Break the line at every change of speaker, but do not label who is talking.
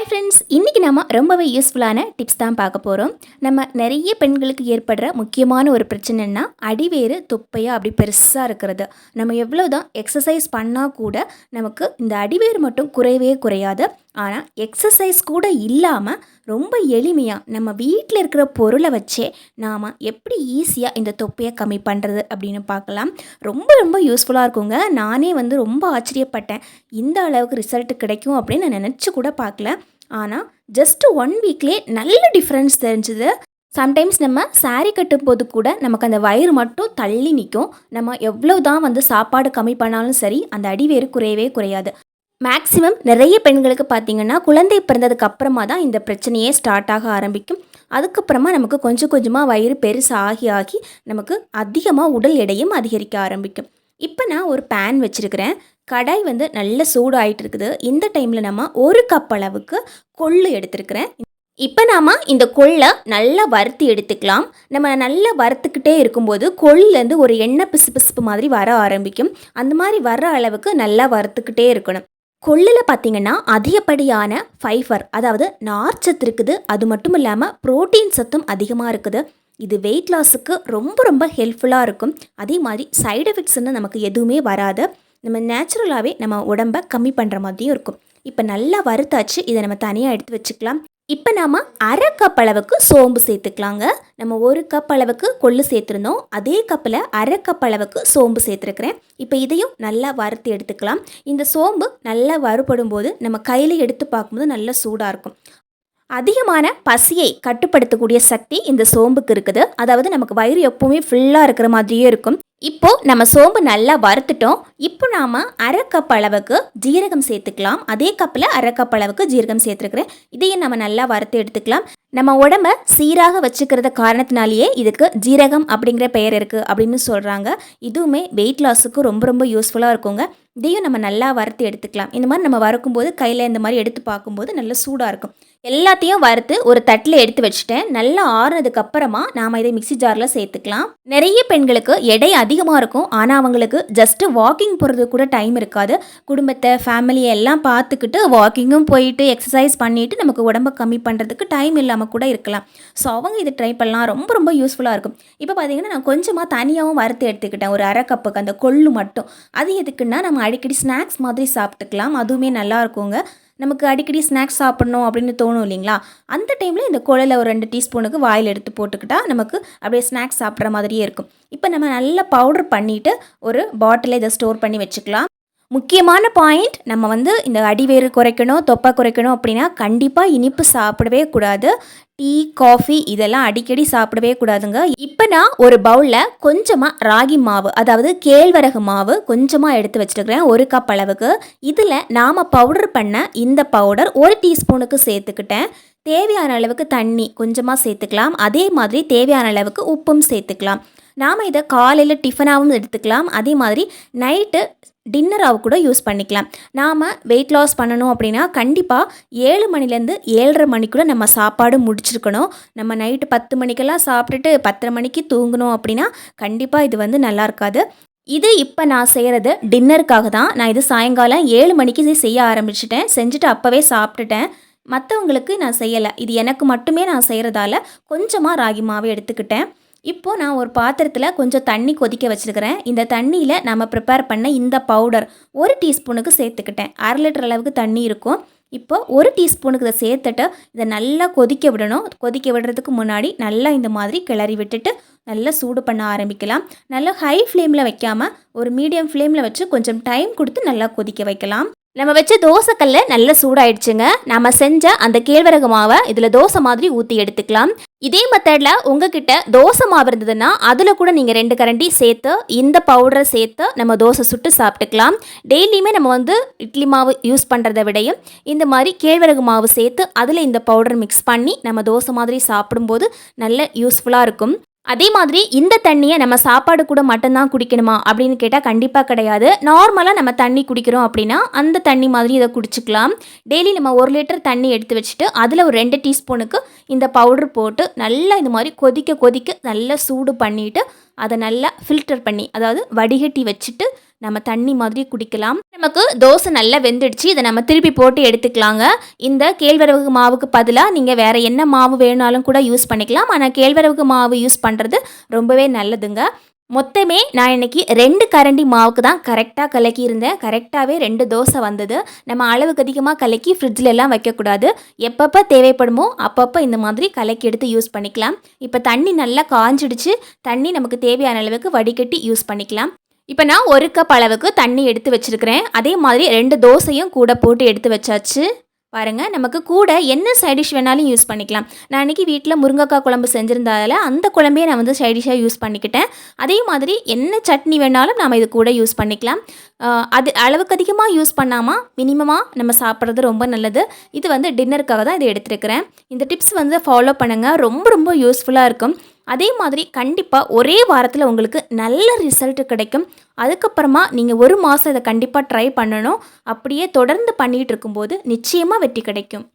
Hi friends, இன்றைக்கி நம்ம ரொம்பவே யூஸ்ஃபுல்லான டிப்ஸ் தான் பார்க்க போகிறோம். நம்ம நிறைய பெண்களுக்கு ஏற்படுற முக்கியமான ஒரு பிரச்சனைன்னா அடிவேறு தொப்பையாக அப்படி பெருசாக இருக்கிறது. நம்ம எவ்வளோ தான் எக்ஸசைஸ் பண்ணால் கூட நமக்கு இந்த அடிவேறு மட்டும் குறையவே குறையாது. ஆனால் எக்ஸசைஸ் கூட இல்லாமல் ரொம்ப எளிமையாக நம்ம வீட்டில் இருக்கிற பொருளை வச்சே நாம் எப்படி ஈஸியாக இந்த தொப்பையை கம்மி பண்ணுறது அப்படின்னு பார்க்கலாம். ரொம்ப ரொம்ப யூஸ்ஃபுல்லாக இருக்குங்க. நானே ரொம்ப ஆச்சரியப்பட்டேன். இந்த அளவுக்கு ரிசல்ட் கிடைக்கும் அப்படின்னு நான் நினச்சி கூட பார்க்கல. ஆனால் ஜஸ்ட் 1 வீக்லேயே நல்ல டிஃப்ரென்ஸ் தெரிஞ்சுது. சம்டைம்ஸ் நம்ம சாரீ கட்டும்போது கூட நமக்கு அந்த வயிறு மட்டும் தள்ளி நிற்கும். நம்ம எவ்வளோ தான் சாப்பாடு கம்மி பண்ணாலும் சரி, அந்த அடிவேறு குறையவே குறையாது. மேக்ஸிமம் நிறைய பெண்களுக்கு பார்த்திங்கன்னா குழந்தை பிறந்ததுக்கு அப்புறமா தான் இந்த பிரச்சனையே ஸ்டார்ட் ஆக ஆரம்பிக்கும். அதுக்கப்புறமா நமக்கு கொஞ்சம் கொஞ்சமாக வயிறு பெருசாகி ஆகி நமக்கு அதிகமாக உடல் எடையும் அதிகரிக்க ஆரம்பிக்கும். இப்போ நான் ஒரு பேன் வச்சுருக்கிறேன். கடாய் நல்ல சூடு ஆகிட்டு இருக்குது. இந்த டைமில் நம்ம 1 கப் அளவுக்கு கொள்ளு எடுத்துருக்கிறேன். இப்போ நாம் இந்த கொள்ளை நல்லா வறுத்து எடுத்துக்கலாம். நம்ம நல்லா வறுத்துக்கிட்டே இருக்கும்போது கொள்ளுலேருந்து ஒரு எண்ணெய் பிசு மாதிரி வர ஆரம்பிக்கும். அந்த மாதிரி வர அளவுக்கு நல்லா வறுத்துக்கிட்டே இருக்கணும். கொள்ளில் பார்த்திங்கன்னா அதிகப்படியான ஃபைபர், அதாவது நார்ச்சத்து இருக்குது. அது மட்டும் இல்லாமல் புரோட்டீன் சத்தும் அதிகமாக இருக்குது. இது வெயிட் லாஸுக்கு ரொம்ப ரொம்ப ஹெல்ப்ஃபுல்லாக இருக்கும். அதே மாதிரி சைடு எஃபெக்ட்ஸ்ன்னு நமக்கு எதுவுமே வராது. நம்ம நேச்சுரலாகவே நம்ம உடம்பை கம்மி பண்ணுற மாதிரியும் இருக்கும். இப்போ நல்லா வறுத்தாச்சு. இதை நம்ம தனியாக எடுத்து வச்சுக்கலாம். இப்போ நாம் 1/2 கப் அளவுக்கு சோம்பு சேர்த்துக்கலாங்க. நம்ம 1 கப் அளவுக்கு கொள்ளு சேர்த்துருந்தோம். அதே கப்பில் 1/2 கப் அளவுக்கு சோம்பு சேர்த்துருக்கிறேன். இப்போ இதையும் நல்லா வறுத்து எடுத்துக்கலாம். இந்த சோம்பு நல்லா வறுபடும் போது நம்ம கையில் எடுத்து பார்க்கும்போது நல்லா சூடாக இருக்கும். அதிகமான பசியை கட்டுப்படுத்தக்கூடிய சக்தி இந்த சோம்புக்கு இருக்குது. அதாவது நமக்கு வயிறு எப்போவுமே ஃபுல்லாக இருக்கிற மாதிரியே இருக்கும். இப்போது நம்ம சோம்பு நல்லா வறுத்துட்டோம். இப்போ நாம் 1/2 கப் அளவுக்கு ஜீரகம் சேர்த்துக்கலாம். அதே கப்பில் 1/2 கப் அளவுக்கு ஜீரகம் சேர்த்துருக்குறேன். இதையும் நம்ம நல்லா வறுத்து எடுத்துக்கலாம். நம்ம உடம்பை சீராக வச்சுக்கிறத காரணத்தினாலேயே இதுக்கு ஜீரகம் அப்படிங்கிற பெயர் இருக்குது அப்படின்னு சொல்கிறாங்க. இதுவுமே வெயிட் லாஸுக்கு ரொம்ப ரொம்ப யூஸ்ஃபுல்லாக இருக்குங்க. இதையும் நம்ம நல்லா வறுத்து எடுத்துக்கலாம். இந்த மாதிரி நம்ம வறுக்கும்போது கையில் இந்த மாதிரி எடுத்து பார்க்கும்போது நல்லா சூடாக இருக்கும். எல்லாத்தையும் வறுத்து ஒரு தட்டில் எடுத்து வச்சுட்டேன். நல்லா ஆறுனதுக்கு அப்புறமா நாம் இதை மிக்ஸி ஜாரில் சேர்த்துக்கலாம். நிறைய பெண்களுக்கு எடை அதிகமாக இருக்கும். ஆனால் அவங்களுக்கு ஜஸ்ட்டு வாக்கிங் போகிறது கூட டைம் இருக்காது. குடும்பத்தை ஃபேமிலியை எல்லாம் பார்த்துக்கிட்டு வாக்கிங்கும் போயிட்டு எக்ஸசைஸ் பண்ணிவிட்டு நமக்கு உடம்பை கம்மி பண்ணுறதுக்கு டைம் இல்லாமல் கூட இருக்கலாம். ஸோ அவங்க இதை ட்ரை பண்ணலாம். ரொம்ப ரொம்ப யூஸ்ஃபுல்லாக இருக்கும். இப்போ பார்த்திங்கன்னா நான் கொஞ்சமாக தனியாகவும் வறுத்து எடுத்துக்கிட்டேன். ஒரு 1/2 கப்புக்கு அந்த கொள்ளு மட்டும். அது எதுக்குன்னா நம்ம அடிக்கடி ஸ்நாக்ஸ் மாதிரி சாப்பிட்டுக்கலாம். அதுவுமே நல்லா இருக்குங்க. நமக்கு அடிக்கடி ஸ்நாக்ஸ் சாப்பிட்ணும் அப்படின்னு தோணும் இல்லைங்களா? அந்த டைமில் இந்த கொள்ளையில் ஒரு 2 டீஸ்பூனுக்கு வாயில் எடுத்து போட்டுக்கிட்டா நமக்கு அப்படியே ஸ்நாக்ஸ் சாப்பிட்ற மாதிரியே இருக்கும். இப்போ நம்ம நல்லா பவுடர் பண்ணிவிட்டு ஒரு பாட்டிலில் இதை ஸ்டோர் பண்ணி வச்சுக்கலாம். முக்கியமான பாயிண்ட், நம்ம இந்த அடிவேறு குறைக்கணும், தொப்பை குறைக்கணும் அப்படின்னா கண்டிப்பாக இனிப்பு சாப்பிடவே கூடாது. டீ, காஃபி இதெல்லாம் அடிக்கடி சாப்பிடவே கூடாதுங்க. இப்போ நான் ஒரு பவுலில் கொஞ்சமாக ராகி மாவு, அதாவது கேழ்வரகு மாவு கொஞ்சமாக எடுத்து வச்சுருக்கிறேன். 1 கப் அளவுக்கு. இதில் நாம் பவுடர் பண்ண இந்த பவுடர் 1 டீஸ்பூனுக்கு சேர்த்துக்கிட்டேன். தேவையான அளவுக்கு தண்ணி கொஞ்சமாக சேர்த்துக்கலாம். அதே மாதிரி தேவையான அளவுக்கு உப்பும் சேர்த்துக்கலாம். நாம் இதை காலையில் டிஃபனாகவும் எடுத்துக்கலாம். அதே மாதிரி நைட்டு டின்னராக கூட யூஸ் பண்ணிக்கலாம். நாம் வெயிட் லாஸ் பண்ணணும் அப்படின்னா கண்டிப்பாக 7 மணிலேருந்து 7:30 மணிக்குள்ளே நம்ம சாப்பாடு முடிச்சிருக்கணும். நம்ம நைட்டு 10 மணிக்கெல்லாம் சாப்பிட்டுட்டு 10:30 மணிக்கு தூங்கணும் அப்படின்னா கண்டிப்பாக இது நல்லா இருக்காது. இது இப்போ நான் செய்கிறது டின்னருக்காக தான். நான் இது சாயங்காலம் 7 மணிக்கு இது செய்ய ஆரம்பிச்சிட்டேன். செஞ்சுட்டு அப்போவே சாப்பிட்டுட்டேன். மற்றவங்களுக்கு நான் செய்யலை. இது எனக்கு மட்டுமே நான் செய்கிறதால கொஞ்சமாக ராகி மாவு எடுத்துக்கிட்டேன். இப்போது நான் ஒரு பாத்திரத்தில் கொஞ்சம் தண்ணி கொதிக்க வச்சுருக்கிறேன். இந்த தண்ணியில் நம்ம ப்ரிப்பேர் பண்ண இந்த பவுடர் 1 டீஸ்பூனுக்கு சேர்த்துக்கிட்டேன். 1/2 லிட்டர் அளவுக்கு தண்ணி இருக்கும். இப்போ 1 டீஸ்பூனுக்கு இதை சேர்த்துட்டு இதை நல்லா கொதிக்க விடணும். கொதிக்க விடுறதுக்கு முன்னாடி நல்லா இந்த மாதிரி கிளறி விட்டுட்டு நல்லா சூடு பண்ண ஆரம்பிக்கலாம். நல்லா ஹை ஃப்ளேமில் வைக்காமல் ஒரு மீடியம் ஃப்ளேமில் வச்சு கொஞ்சம் டைம் கொடுத்து நல்லா கொதிக்க வைக்கலாம். நம்ம வச்ச தோசைக்கல்ல நல்லா சூடாயிடுச்சுங்க. நம்ம செஞ்ச அந்த கேழ்வரகு மாவை இதில் தோசை மாதிரி ஊற்றி எடுத்துக்கலாம். இதே மெத்தடில் உங்ககிட்ட தோசை மாவு இருந்ததுன்னா அதில் கூட நீங்கள் 2 கரண்டி சேர்த்து இந்த பவுடரை சேர்த்து நம்ம தோசை சுட்டு சாப்பிட்டுக்கலாம். டெய்லியுமே நம்ம இட்லி மாவு யூஸ் பண்ணுறதை விடையும் இந்த மாதிரி கேழ்வரகு மாவு சேர்த்து அதில் இந்த பவுடர் மிக்ஸ் பண்ணி நம்ம தோசை மாதிரி சாப்பிடும்போது நல்ல யூஸ்ஃபுல்லாக இருக்கும். அதே மாதிரி இந்த தண்ணியை நம்ம சாப்பாடு கூட மட்டும்தான் குடிக்கணுமா அப்படின்னு கேட்டால் கண்டிப்பாக கிடையாது. நார்மலாக நம்ம தண்ணி குடிக்கிறோம் அப்படின்னா அந்த தண்ணி மாதிரி இதை குடிச்சிக்கலாம். டெய்லி நம்ம 1 லிட்டர் தண்ணி எடுத்து வச்சுட்டு அதில் ஒரு 2 டீஸ்பூனுக்கு இந்த பவுடர் போட்டு நல்லா இந்த மாதிரி கொதிக்க கொதிக்க நல்லா சூடு பண்ணிவிட்டு அதை நல்லா ஃபில்டர் பண்ணி, அதாவது வடிகட்டி வச்சுட்டு நம்ம தண்ணி மாதிரி குடிக்கலாம். நமக்கு தோசை நல்லா வெந்துடுச்சு. இதை நம்ம திருப்பி போட்டு எடுத்துக்கலாங்க. இந்த கேழ்வரகு மாவுக்கு பதிலாக நீங்கள் வேறு என்ன மாவு வேணாலும் கூட யூஸ் பண்ணிக்கலாம். ஆனால் கேழ்வரகு மாவு யூஸ் பண்ணுறது ரொம்பவே நல்லதுங்க. மொத்தமே நான் இன்னைக்கு 2 கரண்டி மாவுக்கு தான் கரெக்டாக கலக்கியிருந்தேன். கரெக்டாகவே 2 தோசை வந்தது. நம்ம அளவுக்கு அதிகமாக கலக்கி ஃப்ரிட்ஜில் எல்லாம் வைக்கக்கூடாது. எப்பப்போ தேவைப்படுமோ அப்பப்போ இந்த மாதிரி கலக்கி எடுத்து யூஸ் பண்ணிக்கலாம். இப்போ தண்ணி நல்லா காஞ்சிடுச்சு. தண்ணி நமக்கு தேவையான அளவுக்கு வடிகட்டி யூஸ் பண்ணிக்கலாம். இப்போ நான் 1 கப் அளவுக்கு தண்ணி எடுத்து வச்சுருக்கிறேன். அதே மாதிரி 2 தோசையும் கூட போட்டு எடுத்து வச்சாச்சு. பாருங்கள், நமக்கு கூட என்ன சைடிஷ் வேணாலும் யூஸ் பண்ணிக்கலாம். நான் இன்றைக்கி வீட்டில் முருங்கைக்காய் குழம்பு செஞ்சுருந்தால அந்த குழம்பையே நான் வந்து சைடிஷாக யூஸ் பண்ணிக்கிட்டேன். அதே மாதிரி என்ன சட்னி வேணாலும் நம்ம இது கூட யூஸ் பண்ணிக்கலாம். அது அளவுக்கு அதிகமாக யூஸ் பண்ணாமல் மினிமமாக நம்ம சாப்பிட்றது ரொம்ப நல்லது. இது வந்து டின்னருக்காக தான் இதை எடுத்துருக்கிறேன். இந்த டிப்ஸ் வந்து ஃபாலோ பண்ணுங்கள். ரொம்ப ரொம்ப யூஸ்ஃபுல்லாக இருக்கும். அதே மாதிரி கண்டிப்பாக ஒரே வாரத்தில் உங்களுக்கு நல்ல ரிசல்ட் கிடைக்கும். அதுக்கப்புறமா நீங்கள் 1 மாதம் இதை கண்டிப்பாக ட்ரை பண்ணணும். அப்படியே தொடர்ந்து பண்ணிகிட்டு இருக்கும்போது நிச்சயமாக வெற்றி கிடைக்கும்.